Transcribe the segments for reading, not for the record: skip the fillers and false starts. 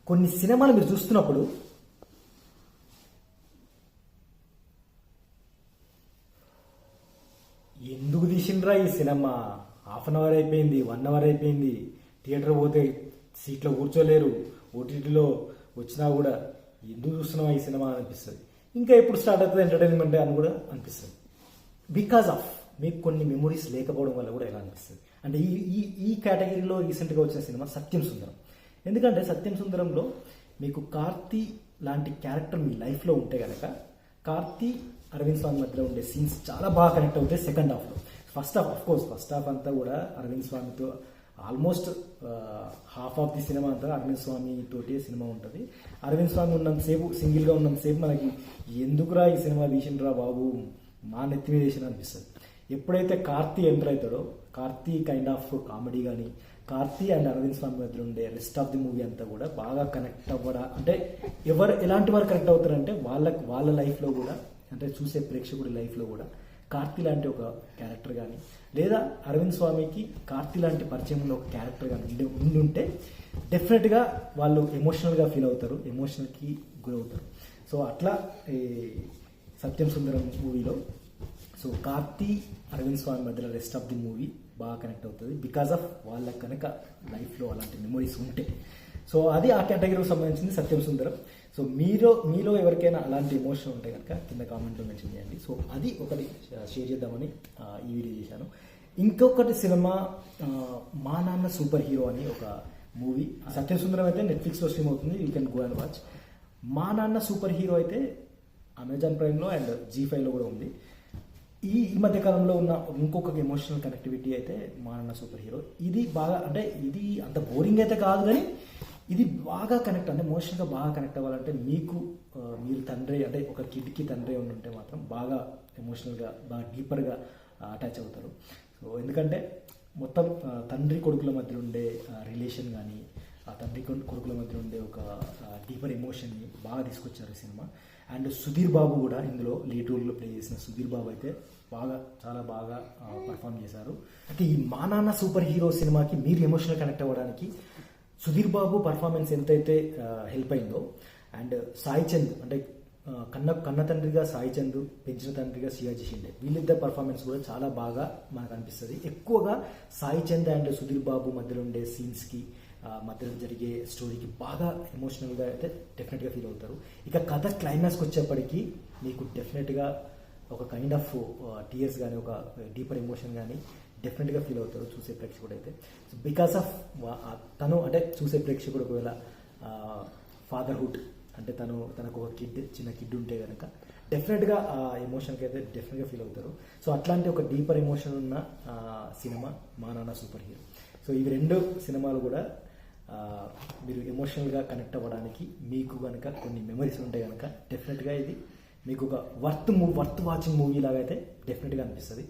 కొన్ని సినిమాలు మీరు చూస్తున్నప్పుడు ఎందుకు తీసిండ్రా ఈ సినిమా, హాఫ్ అన్ అవర్ అయిపోయింది, 1 అవర్ అయిపోయింది, థియేటర్ పోతే సీట్లో కూర్చోలేరు, ఓటీటీలో వచ్చినా కూడా ఎందుకు చూస్తున్నావా ఈ సినిమా అనిపిస్తుంది. ఇంకా ఎప్పుడు స్టార్ట్ అవుతుంది ఎంటర్టైన్మెంట్ అని కూడా అనిపిస్తుంది. బికాజ్ ఆఫ్ మీకు కొన్ని మెమొరీస్ లేకపోవడం వల్ల కూడా ఎలా అనిపిస్తుంది అంటే ఈ ఈ ఈ కేటగిరీలో రీసెంట్గా వచ్చిన సినిమా సత్యం సుందరం. ఎందుకంటే సత్యం సుందరంలో మీకు కార్తీ లాంటి క్యారెక్టర్ మీ లైఫ్లో ఉంటే కనుక కార్తీ అరవింద్ స్వామి మధ్యలో ఉండే సీన్స్ చాలా బాగా కనెక్ట్ అవుతాయి సెకండ్ హాఫ్లో. ఫస్ట్ హాఫ్ అంతా కూడా అరవింద్ స్వామితో almost half of the cinema అంతా అరవింద్ స్వామి తోటి సినిమా ఉంటుంది. అరవింద్ స్వామి ఉన్నంతసేపు సింగిల్గా ఉన్నంతసేపు మనకి ఎందుకురా ఈ సినిమా తీసిండ్రా బాబు, మా నెత్తి మీద వేసిన అనిపిస్తుంది. ఎప్పుడైతే కార్తీ ఎంటర్ అవుతాడో, కార్తీ కైండ్ ఆఫ్ కామెడీ కానీ కార్తీ అండ్ అరవింద్ స్వామి మధ్యలో ఉండే రెస్ట్ ఆఫ్ ది మూవీ అంతా కూడా బాగా కనెక్ట్ అవ్వడా అంటే ఎలాంటి వారు కనెక్ట్ అవుతారంటే వాళ్ళ లైఫ్లో కూడా అంటే చూసే ప్రేక్షకుడి లైఫ్లో కూడా కార్తీ లాంటి ఒక క్యారెక్టర్ కానీ లేదా అరవింద్ స్వామికి కార్తీ లాంటి పరిచయం ఉన్న ఒక క్యారెక్టర్ కానీ ఉంటే డెఫినెట్గా వాళ్ళు ఎమోషనల్గా ఫీల్ అవుతారు, ఎమోషనల్కి గురవుతారు. సో అట్లా ఈ సత్యం సుందరం మూవీలో సో కార్తీ అరవింద్ స్వామి మధ్యలో రెస్ట్ ఆఫ్ ది మూవీ బాగా కనెక్ట్ అవుతుంది బికాజ్ ఆఫ్ వాళ్ళ కనుక లైఫ్లో అలాంటి మెమొరీస్ ఉంటే. సో అది ఆ కేటగిరీకి సంబంధించింది సత్యం సుందరం. సో మీలో ఎవరికైనా అలాంటి ఎమోషన్ ఉంటే కనుక కింద కామెంట్లో మెన్షన్ చేయండి. సో అది ఒకటి షేర్ చేద్దామని ఈ వీడియో చేశాను. ఇంకొకటి సినిమా మా నాన్న సూపర్ హీరో అని ఒక మూవీ. సత్యం సుందరం అయితే నెట్ఫ్లిక్స్లో స్ట్రీమ్ అవుతుంది, you can go and watch. మా నాన్న సూపర్ హీరో అయితే అమెజాన్ ప్రైమ్లో అండ్ G5లో కూడా ఉంది. ఈ మధ్య కాలంలో ఉన్న ఇంకొక ఎమోషనల్ కనెక్టివిటీ అయితే మా నాన్న సూపర్ హీరో. ఇది బాగా అంటే ఇది అంత బోరింగ్ అయితే కాదు, కానీ ఇది బాగా కనెక్ట్ అంటే ఎమోషనల్గా బాగా కనెక్ట్ అవ్వాలంటే మీరు తండ్రి అంటే ఒక కిడ్కి తండ్రి ఉంటే మాత్రం బాగా ఎమోషనల్గా బాగా డీపర్గా అటాచ్ అవుతారు. సో ఎందుకంటే మొత్తం తండ్రి కొడుకుల మధ్య ఉండే రిలేషన్ కానీ ఆ తండ్రి కొడుకుల మధ్య ఉండే ఒక డీపర్ ఎమోషన్ని బాగా తీసుకొచ్చారు ఈ సినిమా. అండ్ సుధీర్ బాబు కూడా ఇందులో లీడ్ రోల్లో ప్లే చేసిన సుధీర్ బాబు అయితే చాలా బాగా పర్ఫామ్ చేశారు. అయితే ఈ మా నాన్న సూపర్ హీరో సినిమాకి మీరు ఎమోషనల్ కనెక్ట్ అవ్వడానికి సుధీర్ బాబు పర్ఫార్మెన్స్ ఎంతైతే హెల్ప్ అయిందో అండ్ సాయి చంద్ అంటే కన్న తండ్రిగా సాయి చంద్, పెంచిన తండ్రిగా సియాజీ షిండే, వీళ్ళిద్దరు పర్ఫార్మెన్స్ కూడా చాలా బాగా మనకు అనిపిస్తుంది. ఎక్కువగా సాయి చంద్ అండ్ సుధీర్ బాబు మధ్యలో ఉండే సీన్స్కి మధ్యలో జరిగే స్టోరీకి బాగా ఎమోషనల్గా అయితే డెఫినెట్గా ఫీల్ అవుతారు. ఇక కథ క్లైమాక్స్కి వచ్చేప్పటికీ మీకు డెఫినెట్గా ఒక కైండ్ ఆఫ్ టీయర్స్ కానీ ఒక డీపర్ ఎమోషన్ కానీ డెఫినెట్గా ఫీల్ అవుతారు చూసే ప్రేక్షకుడు అయితే. సో బికాస్ ఆఫ్ తను అంటే చూసే ప్రేక్షకుడు ఒకవేళ ఫాదర్హుడ్ అంటే తనకు ఒక చిన్న కిడ్ ఉంటే కనుక డెఫినెట్గా ఆ ఎమోషన్కి అయితే డెఫినెట్గా ఫీల్ అవుతారు. సో అట్లాంటి ఒక డీపర్ ఎమోషన్ ఉన్న సినిమా మా నాన్న సూపర్ హీరో. సో ఇవి 2 సినిమాలు కూడా మీరు ఎమోషనల్గా కనెక్ట్ అవ్వడానికి మీకు కనుక కొన్ని మెమరీస్ ఉంటే కనుక డెఫినెట్గా ఇది మీకు ఒక వర్త్ వాచింగ్ మూవీ లాగా అయితే డెఫినెట్గా అనిపిస్తుంది.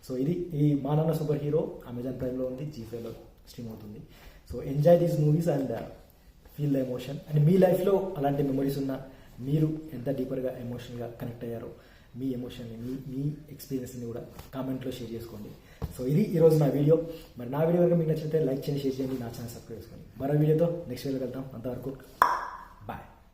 సో ఇది ఈ మా నాన్న సూపర్ హీరో అమెజాన్ ప్రైమ్లో ఉంది, G5లో స్ట్రీమ్ అవుతుంది. So enjoy these movies and feel the emotion. And మీ లైఫ్లో అలాంటి మెమరీస్ ఉన్న మీరు ఎంత డీపర్గా ఎమోషన్గా కనెక్ట్ అయ్యారో మీ ఎమోషన్ని మీ ఎక్స్పీరియన్స్ని కూడా కామెంట్లో షేర్ చేసుకోండి. సో ఇది ఈరోజు నా వీడియో. మరి నా వీడియో కనుక మీకు నచ్చితే లైక్ చేయండి, షేర్ చేయండి, నా ఛానల్ సబ్స్క్రైబ్ చేసుకోండి. మరో వీడియోతో నెక్స్ట్ వీడియోకి వెళ్తాం. అంతవరకు